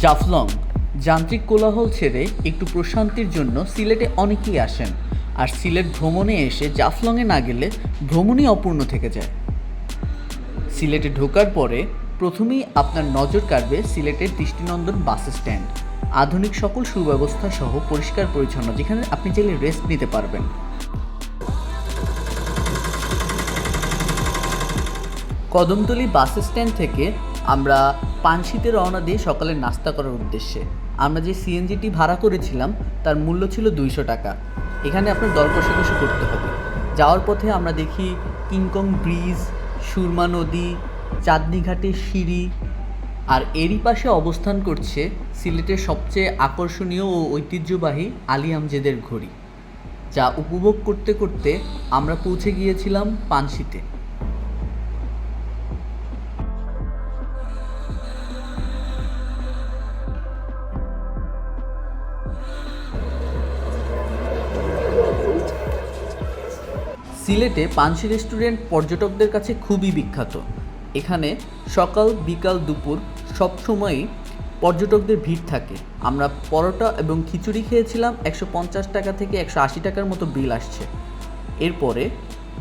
জাফলং যান্ত্রিক কোলাহল ছেড়ে একটু প্রশান্তির জন্য সিলেটে অনেকেই আসেন, আর সিলেট ভ্রমণে এসে জাফলংয়ে না গেলে ভ্রমণই অপূর্ণ থেকে যায়। সিলেটে ঢোকার পরে প্রথমেই আপনার নজর কাড়বে সিলেটের দৃষ্টিনন্দন বাস স্ট্যান্ড। আধুনিক সকল সুব্যবস্থা সহ পরিষ্কার পরিচ্ছন্ন, যেখানে আপনি চাইলে রেস্ট নিতে পারবেন। কদমতলী বাস স্ট্যান্ড থেকে আমরা পানশিতে রওনা দিয়ে সকালে নাস্তা করার উদ্দেশ্যে। আমরা যে সিএনজিটি ভাড়া করেছিলাম তার মূল্য ছিল 200 টাকা। এখানে আপনার দর কষাকষি করতে হবে। যাওয়ার পথে আমরা দেখি কিংকং ব্রিজ, সুরমা নদী, চাঁদনী ঘাটের সিঁড়ি, আর এরই পাশে অবস্থান করছে সিলেটের সবচেয়ে আকর্ষণীয় ও ঐতিহ্যবাহী আলী আমজেদের ঘড়ি, যা উপভোগ করতে করতে আমরা পৌঁছে গিয়েছিলাম পানশিতে। সিলেটে পানশি রেস্টুরেন্ট পর্যটকদের কাছে খুবই বিখ্যাত। এখানে সকাল বিকাল দুপুর সব সময়ই পর্যটকদের ভিড় থাকে। আমরা পরোটা এবং খিচুড়ি খেয়েছিলাম, 150 টাকা থেকে 180 টাকার মতো বিল আসছে। এরপরে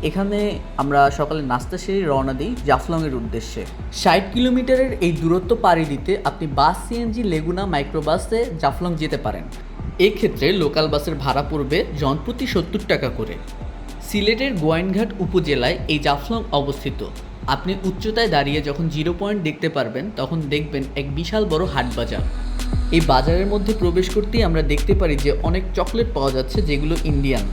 এখানে আমরা সকালে নাস্তা সেরে রওনা দিই জাফলংয়ের উদ্দেশ্যে। 60 কিলোমিটারের এই দূরত্ব পাড়ি দিতে আপনি বাস, সিএনজি, লেগুনা, মাইক্রোবাসে জাফলং যেতে পারেন। এক্ষেত্রে লোকাল বাসের ভাড়া পড়বে জনপ্রতি 70 টাকা করে। সিলেটের গোয়াইনঘাট উপজেলায় এই জাফলং অবস্থিত। আপনি উচ্চতায় দাঁড়িয়ে যখন 0 পয়েন্ট দেখতে পারবেন, তখন দেখবেন এক বিশাল বড় হাট বাজার। এই বাজারের মধ্যে প্রবেশ করতেই আমরা দেখতে পারি যে অনেক চকলেট পাওয়া যাচ্ছে, যেগুলো ইন্ডিয়ান,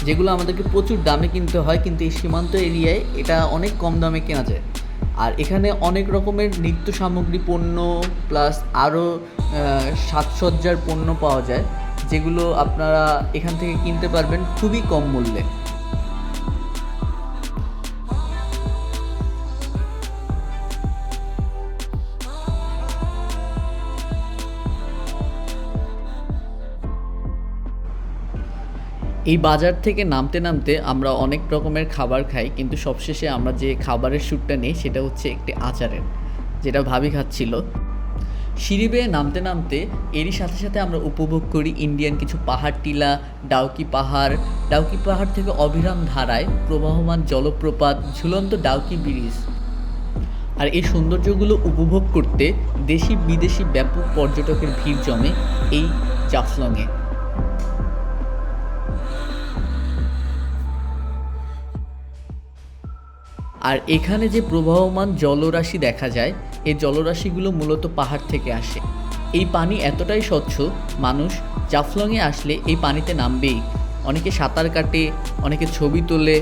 যেগুলো আমাদেরকে প্রচুর দামে কিনতে হয়, কিন্তু এই সীমান্ত এরিয়ায় এটা অনেক কম দামে কেনা যায়। আর এখানে অনেক রকমের নিত্য সামগ্রী পণ্য প্লাস আরও সাজসজ্জার পণ্য পাওয়া যায়, যেগুলো আপনারা এখান থেকে কিনতে পারবেন খুবই কম মূল্যে। এই বাজার থেকে নামতে নামতে আমরা অনেক রকমের খাবার খাই, কিন্তু সবশেষে আমরা যে খাবারের শ্যুটটা নিই সেটা হচ্ছে একটি আচারের, যেটা ভাবি খাচ্ছিল। সিঁড়ি বেয়ে নামতে নামতে এরই সাথে সাথে আমরা উপভোগ করি ইন্ডিয়ান কিছু পাহাড় টিলা, ডাউকি পাহাড় থেকে অবিরাম ধারায় প্রবাহমান জলপ্রপাত, ঝুলন্ত ডাউকি ব্রিজ। আর এই সৌন্দর্যগুলো উপভোগ করতে দেশি বিদেশি ব্যাপক পর্যটকের ভিড় জমে এই জাফলংয়ে। আর এখানে যে প্রবাহমান জলরাশি দেখা যায়, এই জলরাশিগুলো মূলত পাহাড় থেকে আসে। এই পানি এতটাই স্বচ্ছ, মানুষ জাফলংয়ে আসলে এই পানিতে নামবেই। অনেকে সাঁতার কাটে, অনেকে ছবি তোলে,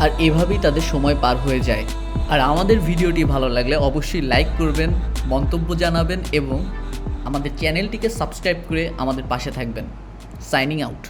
আর এভাবেই তাদের সময় পার হয়ে যায়। আর আমাদের ভিডিওটি ভালো লাগলে অবশ্যই লাইক করবেন, মন্তব্য জানাবেন এবং আমাদের চ্যানেলটিকে সাবস্ক্রাইব করে আমাদের পাশে থাকবেন। Signing out.